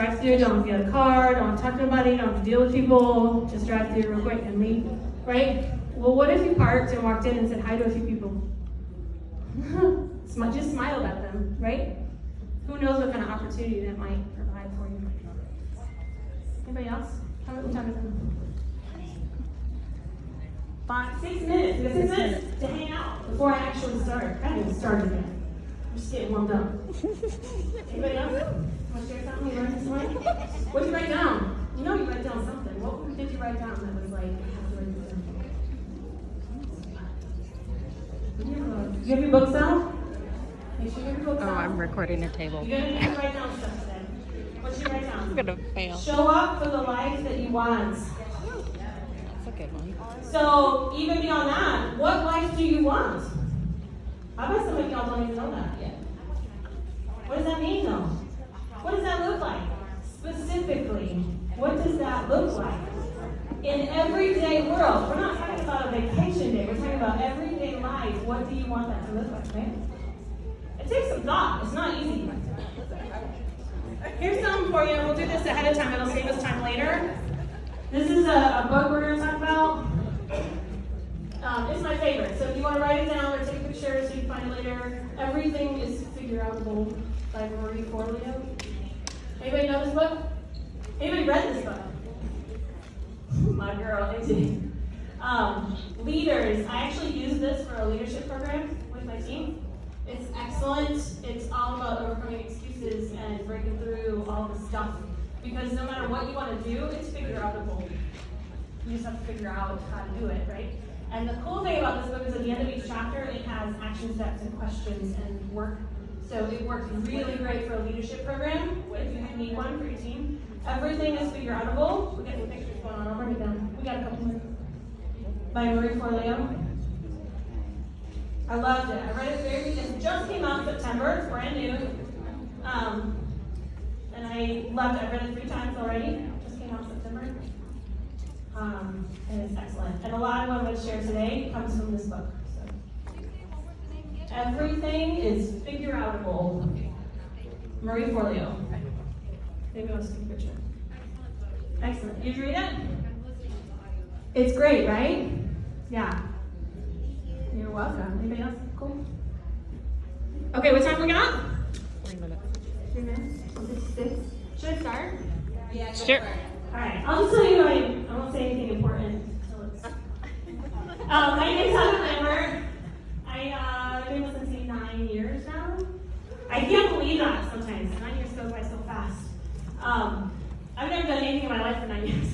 drive through, don't have to get a car, don't have to talk to anybody, don't have to deal with people, just drive through real quick and leave, right? Well, what if you parked and walked in and said hi to a few people? Just smiled at them, right? Who knows what kind of opportunity that might provide for you. Anybody else? How much time is it? 6 minutes. We got 6 minutes to hang out before I actually start. I haven't even started yet. I'm just getting warmed up. Anybody else? Want to share something you learned this morning? What did you write down? You know you write down something. What did you write down that was like, I have to write this down? You have your books out? Make sure you have your books out. Oh, I'm recording a table. You're going to need to write down stuff today. What did you write down? I'm gonna fail. Show up for the life that you want. That's a good one. So, even beyond that, what life do you want? I bet some of y'all don't even know that yet. What does that mean, though? What does that look like? Specifically, what does that look like? In everyday world, we're not talking about a vacation day, we're talking about everyday life. What do you want that to look like, right? It takes some thought. It's not easy. Here's something for you. We'll do this ahead of time. It'll save us time later. This is a book we're going to talk about. It's my favorite. So if you want to write it down or take a picture so you can find it later, Everything is Figure Outable by Marie Forleo. Anybody know this book? Anybody read this book? My girl, leaders. I actually use this for a leadership program with my team. It's excellent. It's all about overcoming excuses and breaking through all the stuff. Because no matter what you want to do, it's figure outable. You just have to figure out how to do it, right? And the cool thing about this book is at the end of each chapter, it has action steps and questions and work. So it works really great for a leadership program if you need one for your team. Everything is figure outable. We got some pictures going on. I'll bring it down. We got a couple more. By Marie Forleo. I loved it. I read it very recently. It just came out in September. It's brand new. And I loved it. I read it 3 times already. It just came out in September. And it's excellent. And a lot of what I'm going to share today comes from this book. So. Everything is figure outable. Marie Forleo. Maybe I'll just take a picture. Excellent. Did you read it? It's great, right? Yeah. You're welcome. Anybody else? Cool. Okay, what time we got? 3 minutes. 3 minutes. 6. Should I start? Yeah, sure. All right. I'll just tell you. I won't say anything important. My name's Heather Lambert. I've been with Scentsy 9 years now. I can't believe that sometimes. 9 years goes by so fast. I've never done anything in my life for 9 years.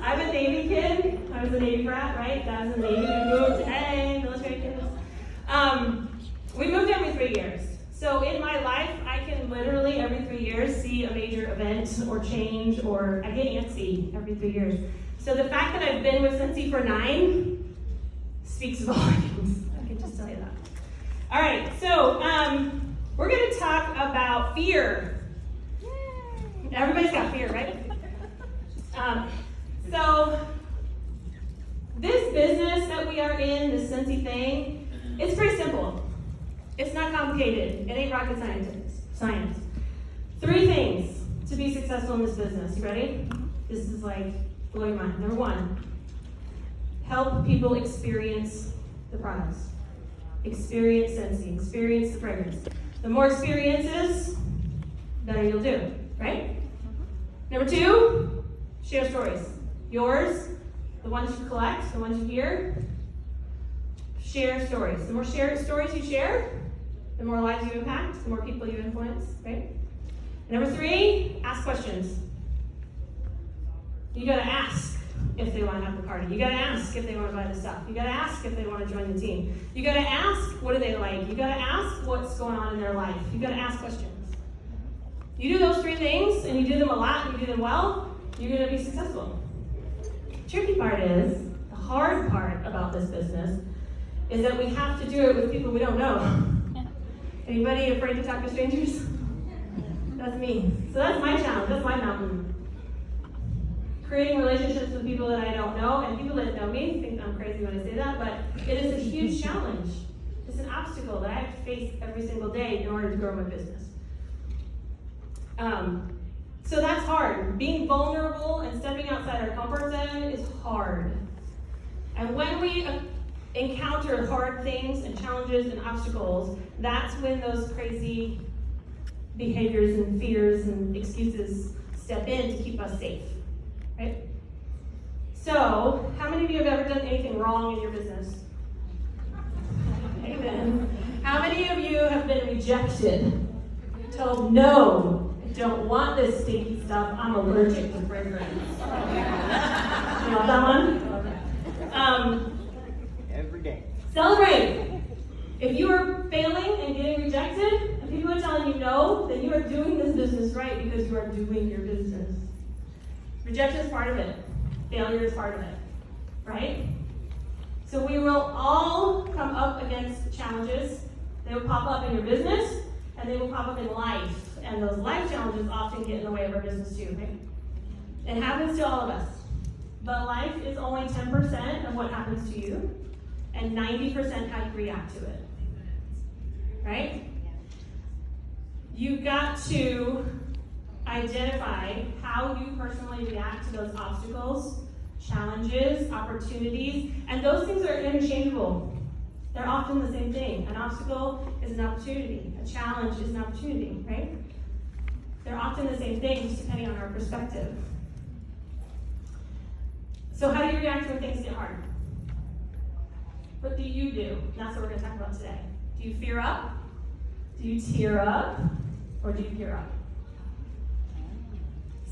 I'm a Navy kid. I was a Navy brat, right? Dad was in the Navy. We moved. Hey, military kids. We moved every 3 years. So in my life, I can literally every 3 years see a major event or change, or I get antsy every 3 years. So the fact that I've been with Scentsy for 9 speaks volumes. I can just tell you that. All right, so we're going to talk about fear. Everybody's got fear, right? So this business that we are in, this Scentsy thing, it's pretty simple. It's not complicated. It ain't rocket science. 3 things to be successful in this business. You ready? This is like blow your mind. Number 1, help people experience the products. Experience Scentsy. Experience the fragrance. The more experiences, the better you'll do. Right? Number 2, share stories. Yours, the ones you collect, the ones you hear. Share stories. The more stories you share, the more lives you impact, the more people you influence, right? And number 3, ask questions. You gotta ask if they want to have the party. You gotta ask if they want to buy the stuff. You gotta ask if they want to join the team. You gotta ask what do they like. You gotta ask what's going on in their life. You gotta ask questions. You do those 3 things, and you do them a lot, and you do them well, you're gonna be successful. The tricky part is, the hard part about this business is that we have to do it with people we don't know. Anybody afraid to talk to strangers? That's me. So that's my challenge, that's my mountain. Creating relationships with people that I don't know, and people that know me think I'm crazy when I say that, but it is a huge challenge. It's an obstacle that I have to face every single day in order to grow my business. So that's hard. Being vulnerable and stepping outside our comfort zone is hard. And when we encounter hard things and challenges and obstacles, that's when those crazy behaviors and fears and excuses step in to keep us safe, right? So, how many of you have ever done anything wrong in your business? Amen. How many of you have been rejected? Told, no, I don't want this stinky stuff. I'm allergic to fragrance. You know that one? Every day. Celebrate. If you are failing and getting rejected, and people are telling you no, then you are doing this business right because you are doing your business. Rejection is part of it. Failure is part of it. Right? So we will all come up against challenges. They will pop up in your business, and they will pop up in life. And those life challenges often get in the way of our business too, right? It happens to all of us. But life is only 10% of what happens to you, and 90% how you react to it. Right? You've got to identify how you personally react to those obstacles, challenges, opportunities, and those things are interchangeable. They're often the same thing. An obstacle is an opportunity. A challenge is an opportunity, right? They're often the same thing, just depending on our perspective. So how do you react when things get hard? What do you do? That's what we're going to talk about today. Do you fear up? Do you tear up? Or do you gear up?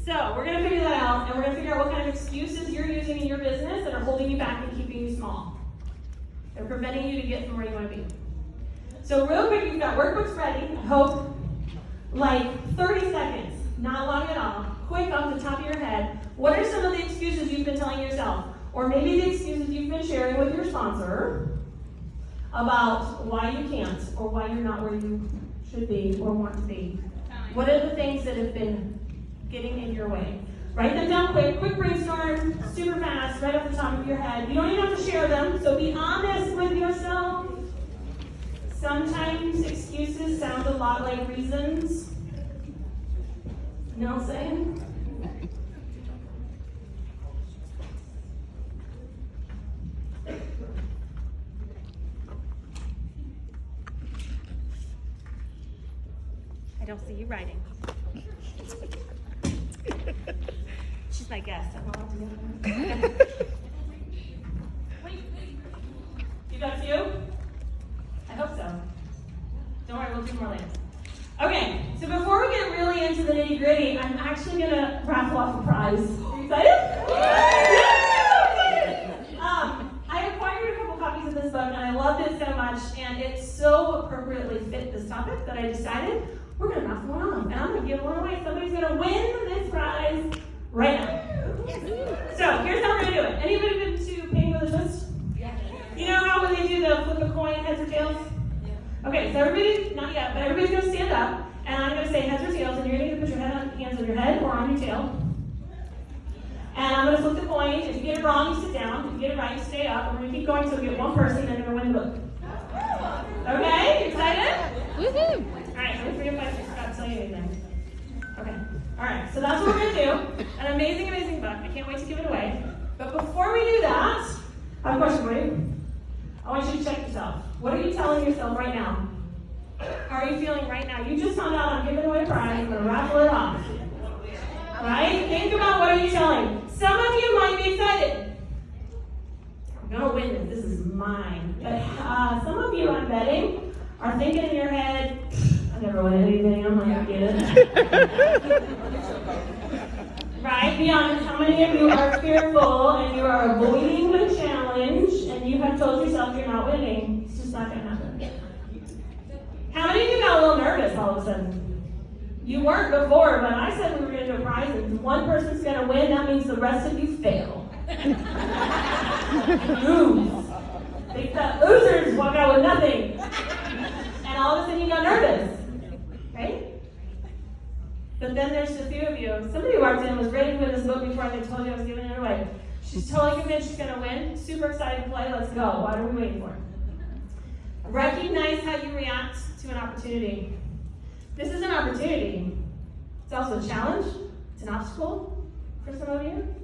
So we're going to figure that out, and we're going to figure out what kind of excuses you're using in your business that are holding you back and keeping you small. They're preventing you to get from where you want to be. So real quick, you've got workbooks ready. I hope like 30 seconds, not long at all. Quick off the top of your head. What are some of the excuses you've been telling yourself? Or maybe the excuses you've been sharing with your sponsor about why you can't or why you're not where you should be or want to be. What are the things that have been getting in your way? Write them down quick brainstorm, super fast, right off the top of your head. You don't even have to share them, so be honest with yourself. Sometimes excuses sound a lot like reasons. You know what I'm saying? I don't see you writing. She's my guest. I'm allowed to go. You got a few? I hope so. Don't worry, we'll do more later. Okay, so before we get really into the nitty gritty, I'm actually going to raffle off a prize. Are you excited? I acquired a couple copies of this book, and I loved it so much, and it so appropriately fit this topic that I decided we're going to raffle one off, and I'm going to give one away. Somebody's going to win this prize right now. So here's how we're going to do it. Anybody been to Painting with a Twist? You know how when they do the flip a coin, heads or tails? Okay, so everybody, not yet, but everybody's going to stand up, and I'm going to say heads or tails, and you're going to put your hands on your head or on your tail. And I'm going to flip the coin. If you get it wrong, you sit down. If you get it right, you stay up. We're going to keep going until we get one person, and you're going to win the book. Okay, you excited? Woohoo! All right, let me forget if I forgot to tell you anything. Okay, all right, so that's what we're going to do. An amazing, amazing book. I can't wait to give it away. But before we do that, I have a question for you. I want you to check yourself. What are you telling yourself right now? How are you feeling right now? You just found out I'm giving away a prize. I'm going to raffle it off. Right? Think about what are you telling. Some of you might be excited. I'm going to win this. This is mine. But some of you, I'm betting, are thinking in your head, I never win anything. I'm not going to get it. Right? Be honest. How many of you are fearful and you are avoiding the challenge and you have told yourself you're not winning? It's just not going to happen. How many of you got a little nervous all of a sudden? You weren't before, but I said we were going to do a prize, and one person's going to win. That means the rest of you fail. Lose. The losers walk out with nothing. And all of a sudden you got nervous. Right? But then there's a few of you. Somebody walked in and was ready to win this book before they told you I was giving it away. She's totally convinced she's going to win. Super excited to play. Let's go. What are we waiting for? Recognize how you react to an opportunity. This is an opportunity. It's also a challenge. It's an obstacle for some of you.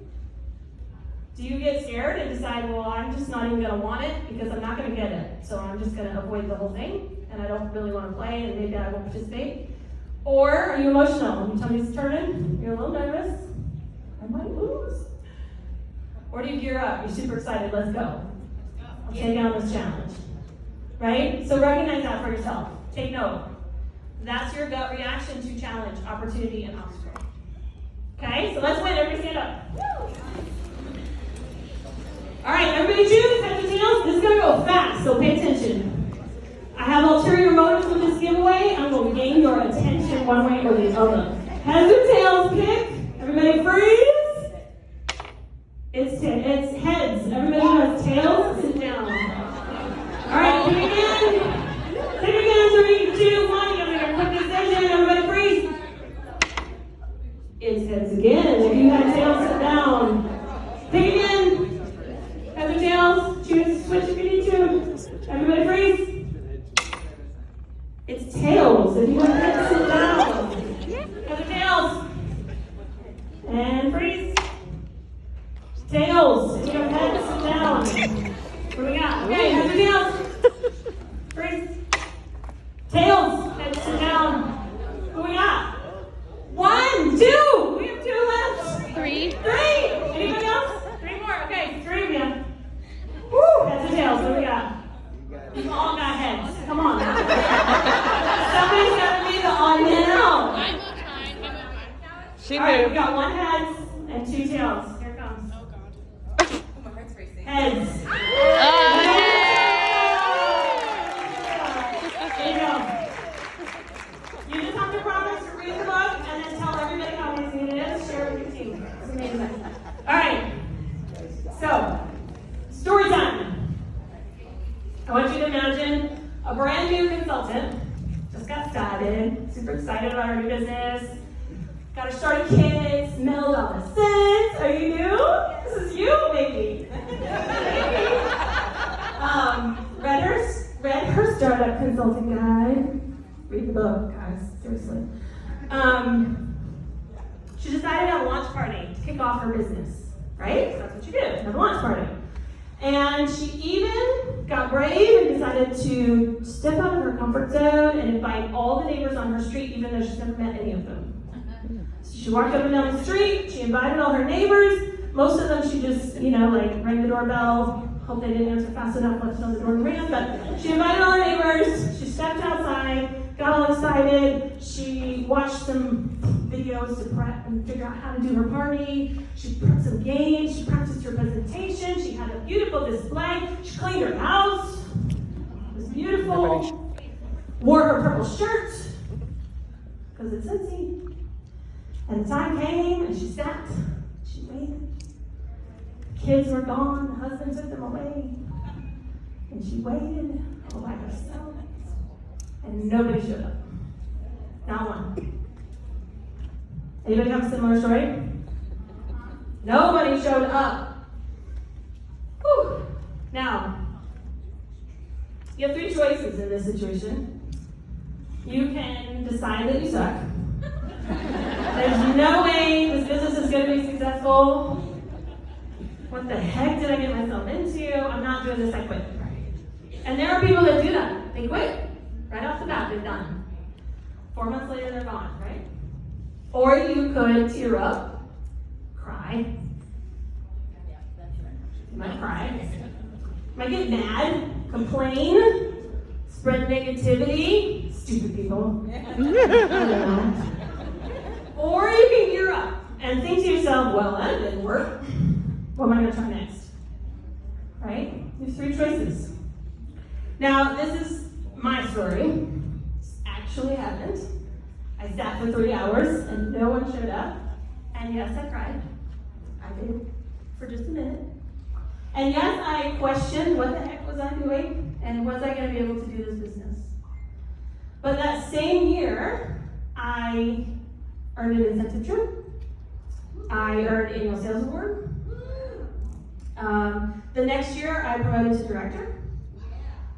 Do you get scared and decide, well, I'm just not even going to want it because I'm not going to get it. So I'm just going to avoid the whole thing and I don't really want to play and maybe I won't participate? Or are you emotional? Your tummy's turning, you're a little nervous. I might lose. Or do you gear up? You're super excited, let's go. I'll take on this challenge. Right? So recognize that for yourself. Take note. That's your gut reaction to challenge, opportunity, and obstacle. Okay, so let's win. Everybody stand up. All right, everybody choose, heads or tails. This is going to go fast, so pay attention. I have ulterior motives with this giveaway. I'm going to gain your attention one way or the other. Heads or tails, pick. Everybody freeze. It's heads. Everybody who has tails, sit down. All right, pick again. Pick again. 3, 2, 1. You're going to make a quick decision. Everybody freeze. It's heads again. If you have tails, sit down. Pick again. Heads or tails. Choose, switch if you need to. Everybody freeze. It's tails. If you want to sit down. Heads or tails. And freeze. Tails. If you have heads, sit down. What do we got? Okay, heads or tails. Freeze. Tails. Heads, sit down. What do we got? 1, 2. We have 2 left. 3. 3. Anybody else? 3 more. Okay, 3 of you. Woo. Heads or tails. What do we got? You've all got heads. Come on. Somebody's got to be the odd man out. I will try. She All right, moved. we got 1 heads and 2 tails. Here it comes. Oh God. Oh, my heart's racing. Heads. There you go. You just have to promise to read the book and then tell everybody how amazing it is. Share it with your team. It's amazing. All right. So, story time. I want you to imagine a brand new consultant, just got started, super excited about her new business, got her started kit, smelled all the scents. Are you new? This is you, baby. Read her startup consulting guide. Read the book, guys, seriously. She decided to have a launch party to kick off her business, right? So that's what you do, have a launch party. And she even got brave and decided to step out of her comfort zone and invite all the neighbors on her street, even though she's never met any of them. So she walked up and down the street, she invited all her neighbors. Most of them she just, rang the doorbell, hope they didn't answer fast enough, left it on the door and ran. But she invited all her neighbors, she stepped outside, got all excited, she watched some videos to prep and figure out how to do her party. She prepped some games, she practiced her presentation, she had a beautiful display, she cleaned her house, it was beautiful, wore her purple shirt, because it's Scentsy. And the time came and she sat, she waited. The kids were gone, the husband took them away, and she waited all by herself, and nobody showed up. Not one. Anybody have a similar story? Nobody showed up. Whew. Now, you have 3 choices in this situation. You can decide that you suck. There's no way this business is going to be successful. What the heck did I get myself into? I'm not doing this, I quit. And there are people that do that. They quit. Right off the bat, they're done. 4 months later, they're gone, right? Or you could tear up, cry. You might cry. You might get mad, complain, spread negativity. Stupid people. I don't know. Or you can gear up and think to yourself, well, that didn't work. What am I going to try next? Right? You have 3 choices. Now, this is my story. This actually happened. I sat for 3 hours and no one showed up. And yes, I cried. I did for just a minute. And yes, I questioned what the heck was I doing and was I going to be able to do this business? But that same year, I earned an incentive trip. I earned annual sales award. The next year, I promoted to director.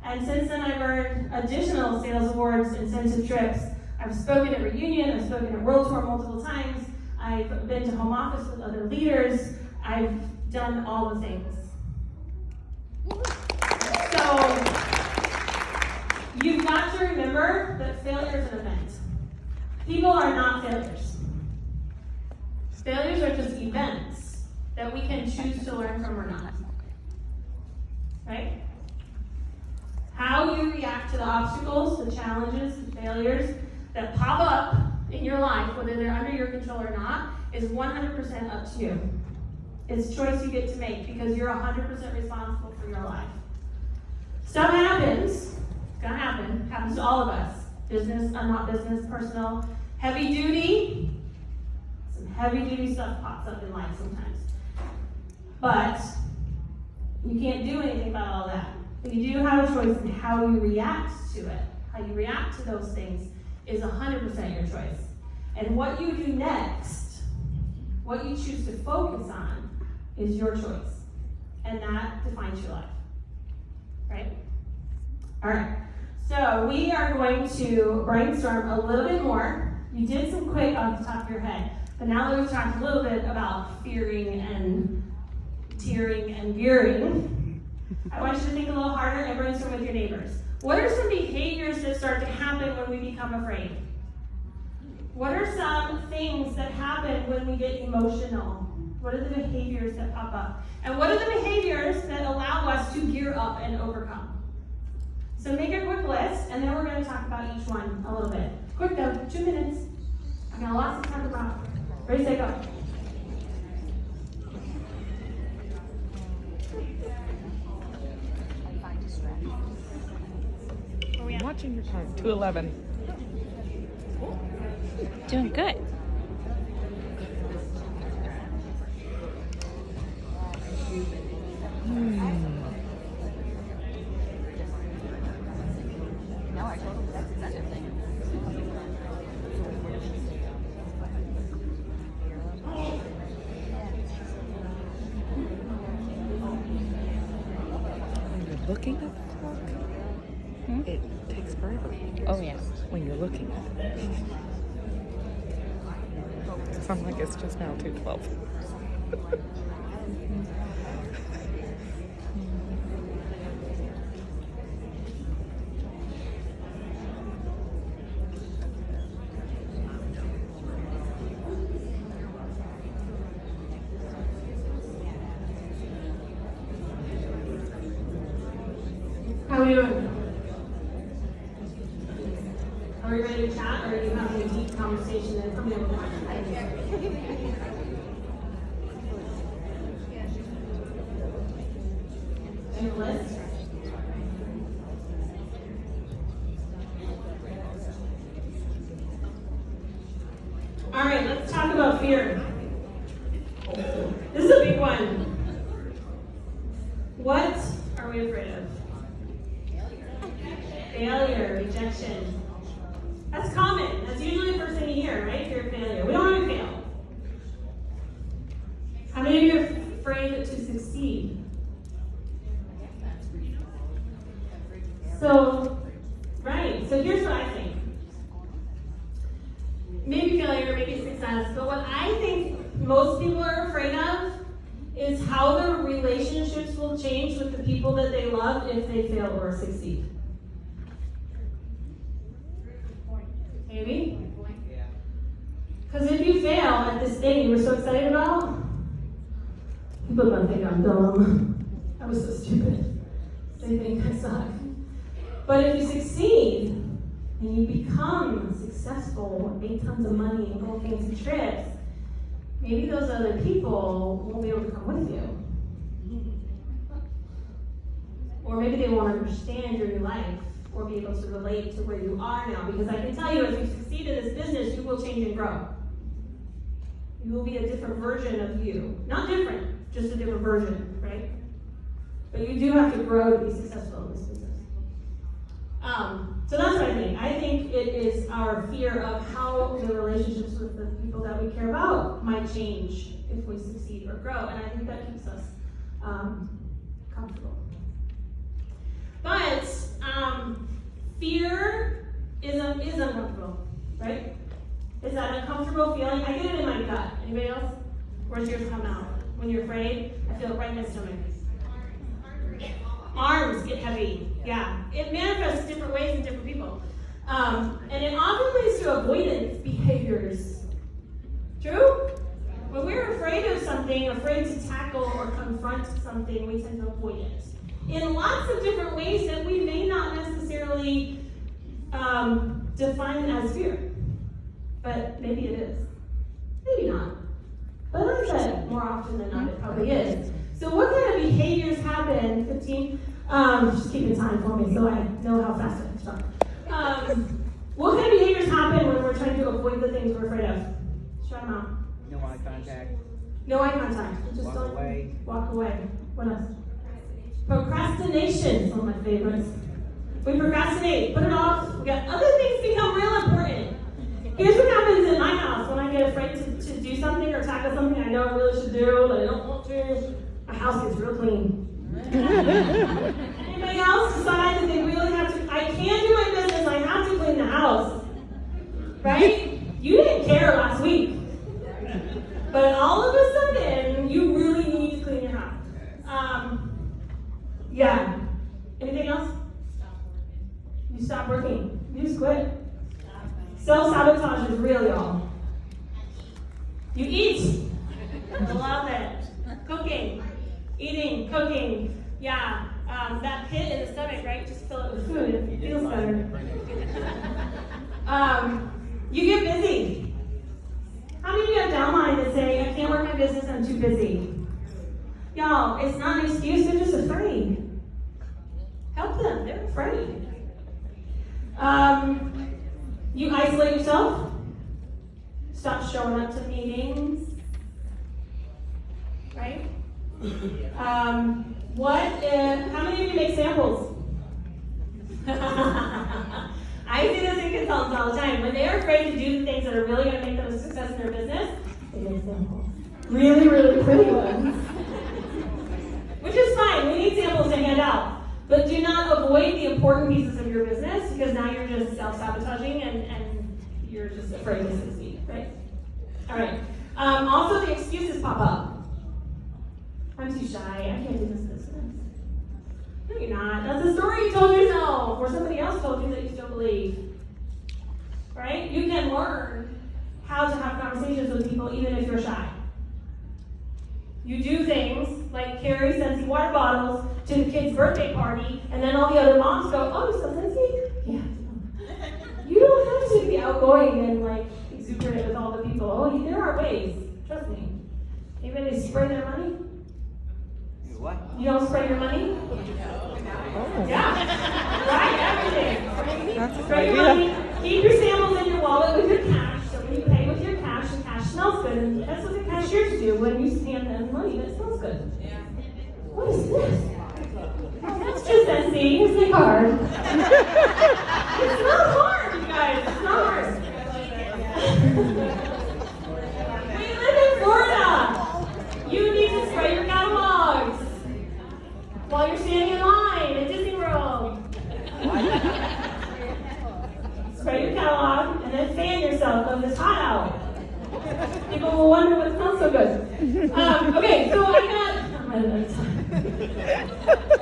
And since then, I've earned additional sales awards, incentive trips. I I've spoken at reunion, I've spoken at World Tour multiple times, I've been to home office with other leaders, I've done all the things. So, you've got to remember that failure is an event. People are not failures. Failures are just events that we can choose to learn from or not. Right? How you react to the obstacles, the challenges, the failures that pop up in your life, whether they're under your control or not, is 100% up to you. It's a choice you get to make because you're 100% responsible for your life. Stuff happens. It's gonna happen. Happens to all of us. Business, not business, personal. Heavy duty. Some heavy duty stuff pops up in life sometimes. But you can't do anything about all that. But you do have a choice in how you react to it. How you react to those things is 100% your choice. And what you do next, what you choose to focus on, is your choice. And that defines your life. Right? Alright. So we are going to brainstorm a little bit more. You did some quick off the top of your head. But now that we've talked a little bit about fearing and tearing and veering, I want you to think a little harder and brainstorm with your neighbors. What are some behaviors that start to happen when we become afraid? What are some things that happen when we get emotional? What are the behaviors that pop up? And what are the behaviors that allow us to gear up and overcome? So make a quick list, and then we're going to talk about each one a little bit. Quick though, 2 minutes. I've got lots to talk about. Ready, set, go. I'm watching your time. 2:11. Doing good. No, I told him that's exactly thing. When you're looking at the clock, it takes forever. Oh, yeah. When you're looking at it. So I'm like, it's just now 2:12. How are we doing? Are we ready to chat, or are you having a deep conversation and coming up with ideas? Any list? All right, let's talk about fear. This is a big one. What are we afraid of? Failure, rejection. That's common. That's usually the first thing you hear, right? Fear of failure. We don't want to fail. How many of you are afraid to succeed? So, right. So here's what I think. Maybe failure, maybe success, but what I think most people are afraid of is how their relationships will change with the people that they love if they fail or succeed. Maybe? Because if you fail at this thing you were so excited about, people are going to think I'm dumb. I was so stupid. They think I suck. But if you succeed, and you become successful, make tons of money, and go on fancy trips, maybe those other people won't be able to come with you. Or maybe they won't understand your new life, or be able to relate to where you are now. Because I can tell you, as you succeed in this business, you will change and grow. You will be a different version of you. Not different, just a different version, right? But you do have to grow to be successful in this business. So that's what I think. I think it is our fear of how the relationships with the people that we care about might change if we succeed or grow. And I think that keeps us comfortable. But fear is uncomfortable. right? Is that uncomfortable feeling? I get it in my gut. Anybody else? Where's yours come out? When you're afraid, I feel it right in my stomach. Arms get heavy. Yeah. It manifests different ways in different people. And it often leads to avoidance behaviors. True? When we're afraid of something, afraid to tackle or confront something, we tend to avoid it. In lots of different ways that we may not necessarily define as fear. But maybe it is. Maybe not. But I said more often than not, it probably is. So what kind of behaviors happen, 15? Just keeping time for me so I know how fast I can start. What kind of behaviors happen when we're trying to avoid the things we're afraid of? Shout them out. No eye contact. No eye contact. Just Walk away. Walk away. What else? Procrastination is one of my favorites. We procrastinate, put it off. We got other things become real important. Here's what happens in my house when I get afraid to do something or tackle something I know I really should do, but I don't want to. My house gets real clean. Anybody else decide that they really have to? I can't do my business. I have to clean the house, right? You didn't care last week, but all of a sudden you really need to clean your house. Yeah. Anything else? You stop working. You just quit. Self-sabotage is real, y'all. You eat. I love it. Cooking. Eating, cooking. Yeah. That pit in the stomach, right? Just fill it with food. It feels better. You get busy. How many of you have downline that say, I can't work my business, I'm too busy? Y'all, it's not an excuse, they're just afraid. Help them, they're afraid. You isolate yourself. Stop showing up to meetings. Right? How many of you make samples? I see this in consultants all the time. When they're afraid to do the things that are really going to make them a success in their business, they make samples. Really, really pretty ones. Which is fine. We need samples to hand out. But do not avoid the important pieces of your business because now you're just self-sabotaging and you're just afraid to succeed, right? All right. Also, the excuses pop up. I'm too shy. I can't do this business. No, you're not. That's a story you told yourself or somebody else told you that you still believe. Right? You can learn how to have conversations with people even if you're shy. You do things like carry Scentsy water bottles to the kid's birthday party, and then all the other moms go, oh, you sell Scentsy? Yeah. You don't have to be outgoing and like exuberant with all the people. Oh, there are ways. Trust me. Anybody spray their money? What? You don't spray your money? Oh. Yeah. Right? Everything. That's a good Spray your idea. money. Keep your samples in your wallet with your cash. So when you pay with your cash, the cash smells good. And that's what the cashiers do when you hand them money. That smells good. Yeah. What is this? Oh, that's just Scentsy. Here's my card. It's not hard, you guys. It's not hard. We live in Florida. You need to spray your catalogs while you're standing in line at Disney World. Spray your catalog and then fan yourself when it's hot out. People will wonder what smells so good. Okay, so I got. I'm running out of time.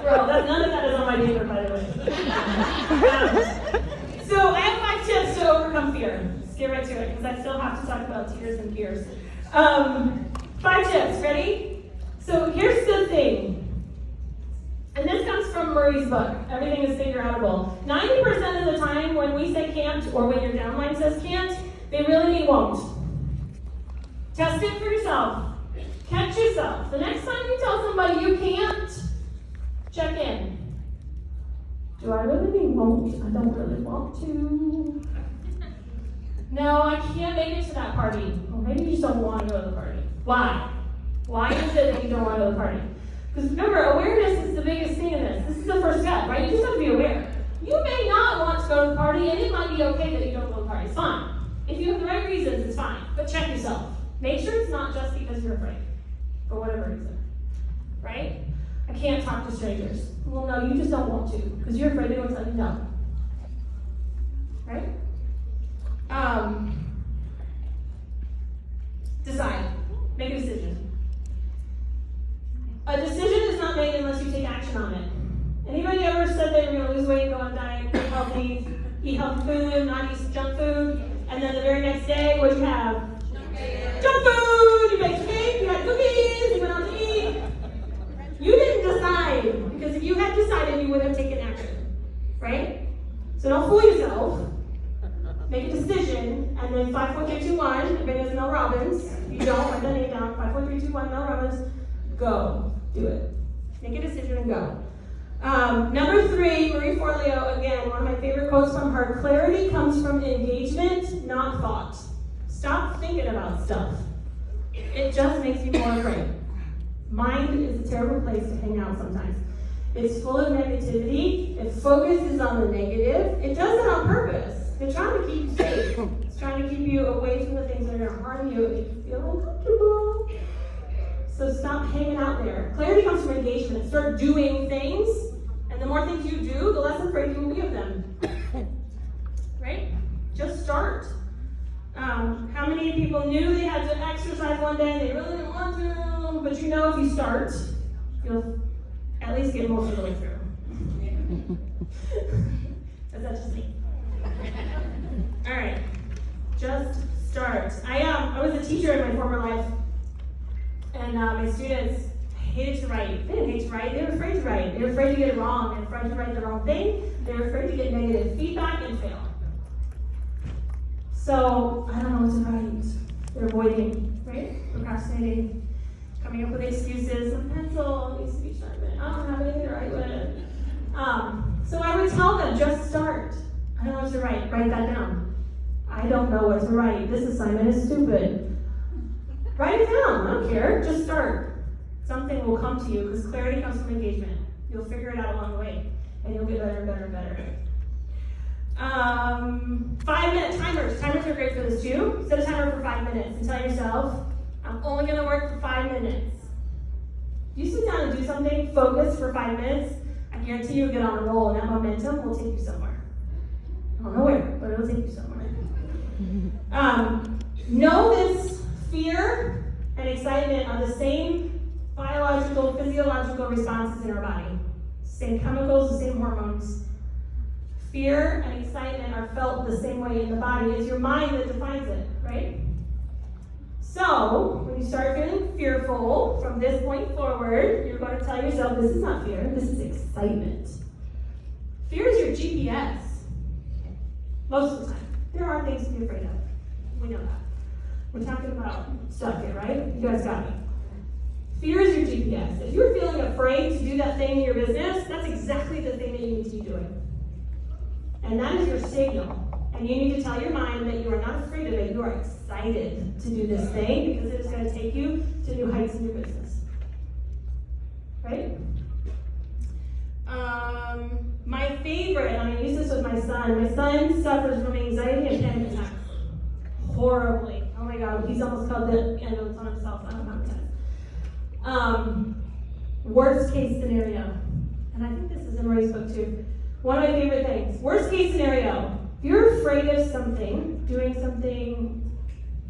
Well, none of that is on my paper, by the way. So I have 5 tips to overcome fear. Let's get right to it because I still have to talk about tears and fears. 5 tips. Ready? So here's the thing. And this comes from Murray's book, Everything is Figure Outable. 90% of the time when we say can't or when your downline says can't, they really mean won't. Test it for yourself. Catch yourself. The next time you tell somebody you can't, check in. Do I really mean won't? I don't really want to. No, I can't make it to that party. Or maybe you just don't want to go to the party. Why? Why is it that you don't want to go to the party? Because remember, awareness is the biggest thing in this. This is the first step, right? You just have to be aware. You may not want to go to the party, and it might be okay that you don't go to the party. It's fine. If you have the right reasons, it's fine. But check yourself. Make sure it's not just because you're afraid, for whatever reason, right? I can't talk to strangers. Well, no, you just don't want to, because you're afraid they won't tell you no, right? Decide. Make a decision. A decision is not made unless you take action on it. Anybody ever said they were going to lose weight, go on diet, eat healthy food, not eat junk food, and then the very next day, what'd you have? Junk food! You baked cake, you had cookies, you went out to eat. You didn't decide, because if you had decided, you would have taken action, right? So don't fool yourself. Make a decision, and then 5, 4, 3, 2, 1. Everybody knows Mel Robbins. If you don't, write that name down. 5, 4, 3, 2, 1. Mel Robbins. Go. Do it. Make a decision and go. Number 3, Marie Forleo. Again, one of my favorite quotes from her. Clarity comes from engagement, not thought. Stop thinking about stuff. It just makes you more afraid. Mind is a terrible place to hang out sometimes. It's full of negativity. It focuses on the negative. It does it on purpose. It's trying to keep you safe. It's trying to keep you away from the things that are going to harm you and make you feel uncomfortable. So stop hanging out there. Clarity comes from engagement. Start doing things, and the more things you do, the less afraid you will be of them. Right? Just start. How many people knew they had to exercise one day and they really didn't want to? But you know if you start, you'll at least get most of the way through. Is that just me? All right, just start. I was a teacher in my former life, and my students hated to write. They didn't hate to write, they were afraid to write. They were afraid to get it wrong, and afraid to write the wrong thing. They were afraid to get negative feedback and fail. So, I don't know what to write. They're avoiding, right? Procrastinating, coming up with excuses. My pencil needs to be sharpened. I don't have anything to write with. So I would tell them, just start. I don't know what to write. Write that down. I don't know what to write. This assignment is stupid. Write it down. I don't care. Just start. Something will come to you because clarity comes from engagement. You'll figure it out along the way, and you'll get better and better and better. 5-minute timers. Timers are great for this too. Set a timer for 5 minutes and tell yourself, I'm only going to work for 5 minutes. You sit down and do something, focus for 5 minutes, I guarantee you'll get on a roll, and that momentum will take you somewhere. I don't know where, but it'll take you somewhere. Know this fear and excitement are the same biological, physiological responses in our body. Same chemicals, the same hormones. Fear and excitement are felt the same way in the body. It's your mind that defines it, right? So, when you start feeling fearful from this point forward, you're going to tell yourself, this is not fear, this is excitement. Fear is your GPS. Most of the time. There are things to be afraid of. We know that. We're talking about stuff here, right? You guys got me. Fear is your GPS. If you're feeling afraid to do that thing in your business, that's exactly the thing that you need to be doing. And that is your signal. And you need to tell your mind that you are not afraid of it. You are excited to do this thing because it is going to take you to new heights in your business. Right? My favorite, and I use this with my son. My son suffers from anxiety and panic attacks. Horribly. Oh my God, he's almost called the end of on himself. I don't know how many times. Worst case scenario. And I think this is in Marie's book too. One of my favorite things. Worst case scenario. If you're afraid of something, doing something,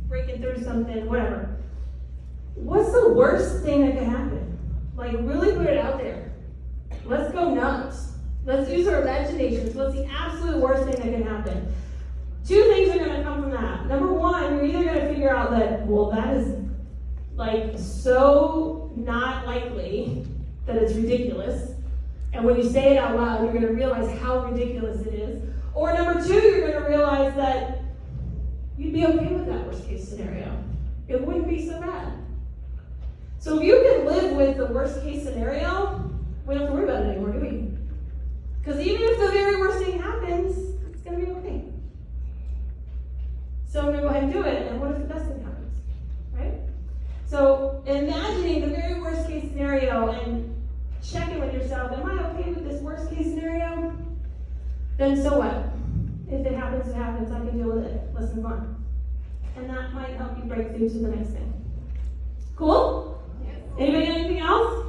breaking through something, whatever, what's the worst thing that could happen? Like, really put it out there. Let's go nuts. Let's use our imaginations. What's the absolute worst thing that can happen? 2 things are going to come from that. Number 1, you're either going to figure out that, well, that is like so not likely that it's ridiculous. And when you say it out loud, you're going to realize how ridiculous it is. Or number 2, you're going to realize that you'd be okay with that worst case scenario. It wouldn't be so bad. So if you can live with the worst case scenario, we don't have to worry about it anymore, do we? Because even if the very worst thing happens, it's going to be okay. So I'm going to go ahead and do it, and what if the best thing happens, right? So imagining the very worst case scenario and checking with yourself, am I okay with this worst case scenario? Then so what? If it happens, it happens. I can deal with it. Let's move on. And that might help you break through to the next thing. Cool? Yes. Anybody got anything else?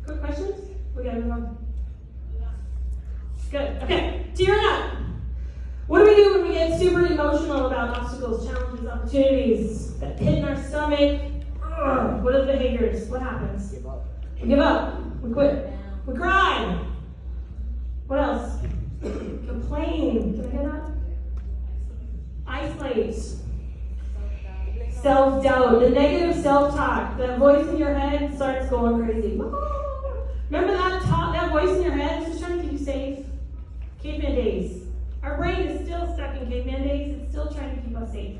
Quick questions? We gotta move on. Good. Okay. Tearing up. What do we do when we get super emotional about obstacles, challenges, opportunities, that pit in our stomach? Ugh, what are the behaviors? What happens? Give up. We give up. We quit. We cry. What else? Complain. Did I hear that? Isolate. Self-doubt. The negative self-talk. That voice in your head starts going crazy. Remember that voice in your head just trying to keep you safe? Caveman days. Our brain is still stuck in caveman days. It's still trying to keep us safe.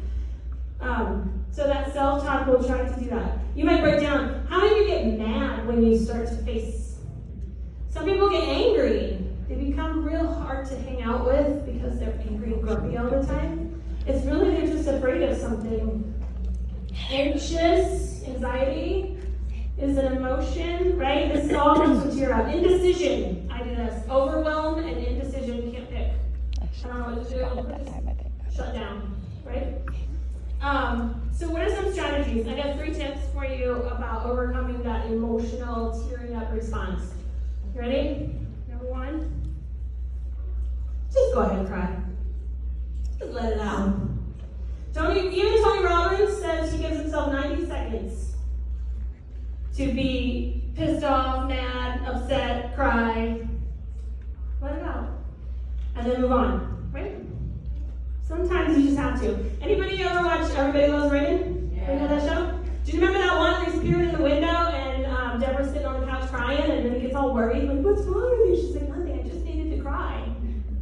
So that self-talk will try to do that. You might break down. How many of you get mad when you start to face? Some people get angry. They become real hard to hang out with because they're angry and grumpy all the time. It's really they're just afraid of something. Anxious, anxiety is an emotion, right? This all comes from tear out. Indecision. I do this. Overwhelm and indecision. You can't pick. I don't know what to do. Shut down, right? So what are some strategies? I got 3 tips for you about overcoming that emotional tearing up response. You ready? Number 1, just go ahead and cry. Just let it out. Even Tony Robbins says he gives himself 90 seconds to be pissed off, mad, upset, cry. Let it out. And then move on, right? Sometimes you just have to. Anybody ever watch Everybody Loves Raymond? Yeah. You know that show? Do you remember that one where he's peering in the window and Deborah's sitting on the couch crying and then he gets all worried, like, what's wrong with you? She's like, nothing, I just needed to cry.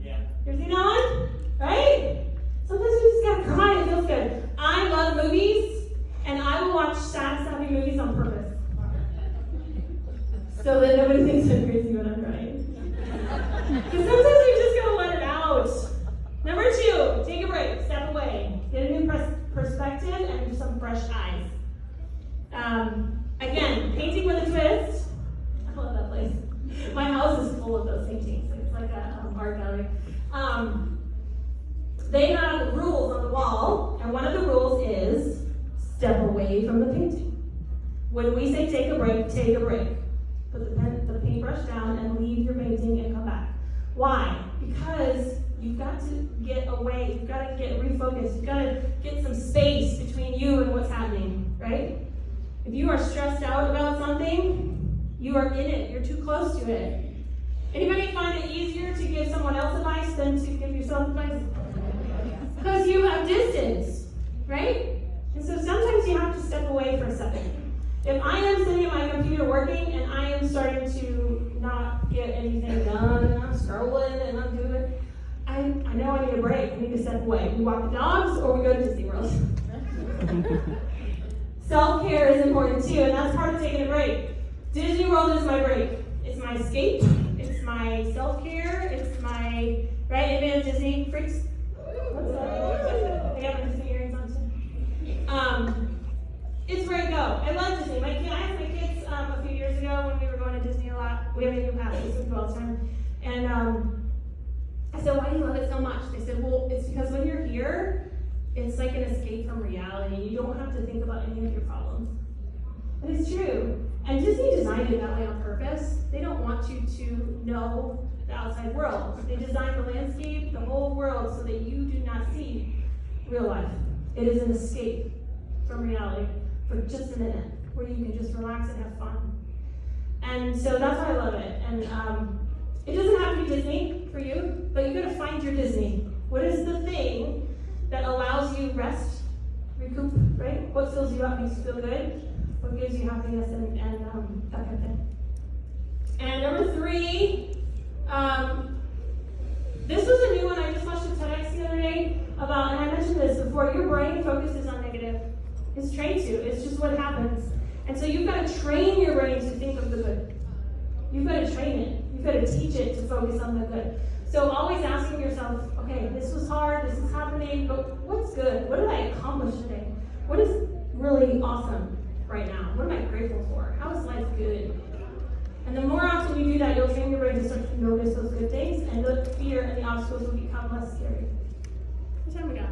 Yeah. You ever seen that one? Right? Sometimes we just gotta cry, it feels good. I love movies, and I will watch sad, sappy movies on purpose. So that nobody thinks I'm crazy when I'm crying. Because sometimes we just gotta let it out. Number 2, take a break, step away, get a new perspective and some fresh eyes. Again, painting with a twist. I love that place. My house is full of those paintings. It's like an art gallery. They have rules on the wall, and one of the rules is step away from the painting. When we say take a break, take a break. Put the paintbrush down and leave your painting and come back. Why? Because you've got to get away, you've got to get refocused, you've got to get some space between you and what's happening, right? If you are stressed out about something, you are in it, you're too close to it. Anybody find it easier to give someone else advice than to give yourself advice? Because you have distance, right? And so sometimes you have to step away for a second. If I am sitting at my computer working and I am starting to not get anything done and I'm scrolling and I'm doing, I know I need a break. I need to step away. We walk the dogs or we go to Disney World. Self-care is important too, and that's part of taking a break. Disney World is my break. It's my escape. It's my self-care. It's my, right? Anybody have Disney freaks? What's that? I got my Disney earrings on too. It's where I go. I love Disney. I asked my kids a few years ago when we were going to Disney a lot. We have a new pass, so we go all the time. And I said, why do you love it so much? They said, well, it's because when you're here, it's like an escape from reality. You don't have to think about any of your problems. And it's true. And Disney designed it that way on purpose. They don't want you to know the outside world. They designed the landscape, the whole world, so that you do not see real life. It is an escape from reality for just a minute, where you can just relax and have fun. And so that's why I love it. And it doesn't have to be Disney for you, but you gotta find your Disney. What is the thing that allows you rest, recoup, right? What fills you up, makes you feel good? What gives you happiness and that kind of thing. And number 3, this was a new one. I just watched a TEDx the other day about, and I mentioned this before, your brain focuses on negative. It's trained to. It's just what happens. And so you've got to train your brain to think of the good. You've got to train it. You've got to teach it to focus on the good. So always asking yourself, okay, this was hard, this is happening, but what's good? What did I accomplish today? What is really awesome right now? What am I grateful for? How is life good? And the more often you do that, you'll train your brain to start to notice those good things, and the fear and the obstacles will become less scary. What time we got?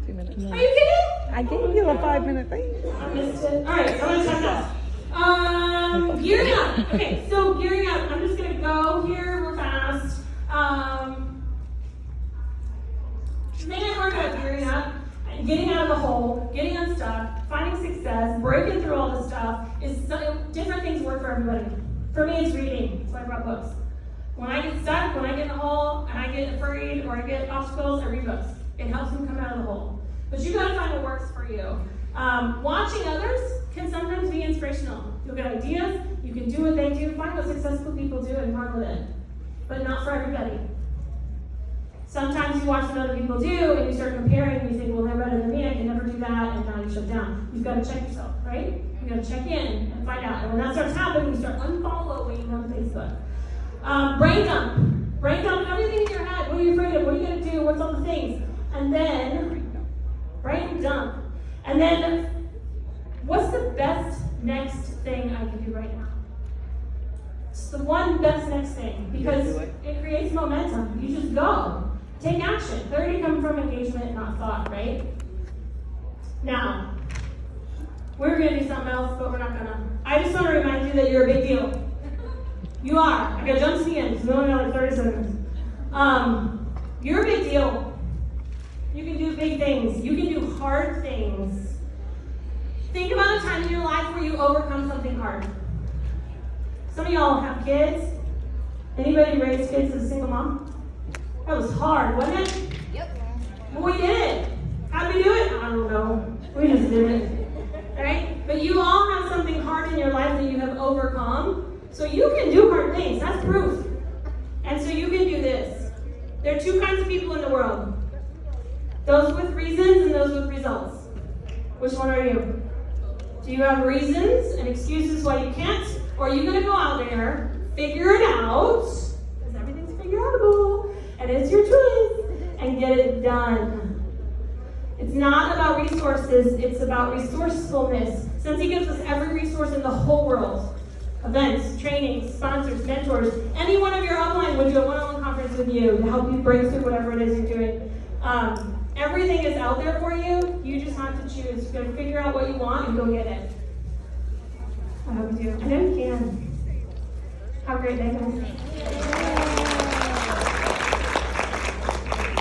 2 minutes. Are you kidding? I gave you a 5-minute thing. I missed it. All right, I'm going to check that. Gearing up. Okay, so gearing up. I'm just going to go here real fast. work about gearing up, getting out of the hole, getting unstuck, finding success, breaking through all this stuff, different things work for everybody. For me, it's reading. That's why I brought books. When I get stuck, when I get in a hole, and I get afraid or I get obstacles, I read books. It helps me come out of the hole. But you gotta find what works for you. Watching others can sometimes be inspirational. You'll get ideas, you can do what they do, find what successful people do and run with it. But not for everybody. Sometimes you watch what other people do and you start comparing and you think, well, they're better than me, I can never do that, and now you shut down. You've got to check yourself, right? You've got to check in and find out. And when that starts happening, you start unfollowing on Facebook. Brain dump. Brain dump everything in your head. What are you afraid of? What are you going to do? What's all the things? And then, brain dump. And then, what's the best next thing I can do right now? It's the one best next thing, because it creates momentum. You just go. Take action. Clarity comes from engagement, not thought, right? Now, we're going to do something else, but we're not going to. I just want to remind you that you're a big deal. You are. I got to jump to the end, because we only got like 30 seconds. You're a big deal. You can do big things. You can do hard things. Think about a time in your life where you overcome something hard. Some of y'all have kids. Anybody raise kids as a single mom? That was hard, wasn't it? Yep. But we did it. How did we do it? I don't know. We just did it. Right? But you all have something hard in your life that you have overcome. So you can do hard things. That's proof. And so you can do this. There are two kinds of people in the world. Those with reasons and those with results. Which one are you? Do you have reasons and excuses why you can't? Or are you going to go out there, figure it out, because everything's figureoutable, and it's your choice, and get it done. It's not about resources, it's about resourcefulness. Scentsy gives us every resource in the whole world. Events, trainings, sponsors, mentors. Any one of your upline would do a one-on-one conference with you to help you break through whatever it is you're doing. Everything is out there for you. You just have to choose. You gotta figure out what you want and go get it. I hope you do. I know you can. Have a great day, guys.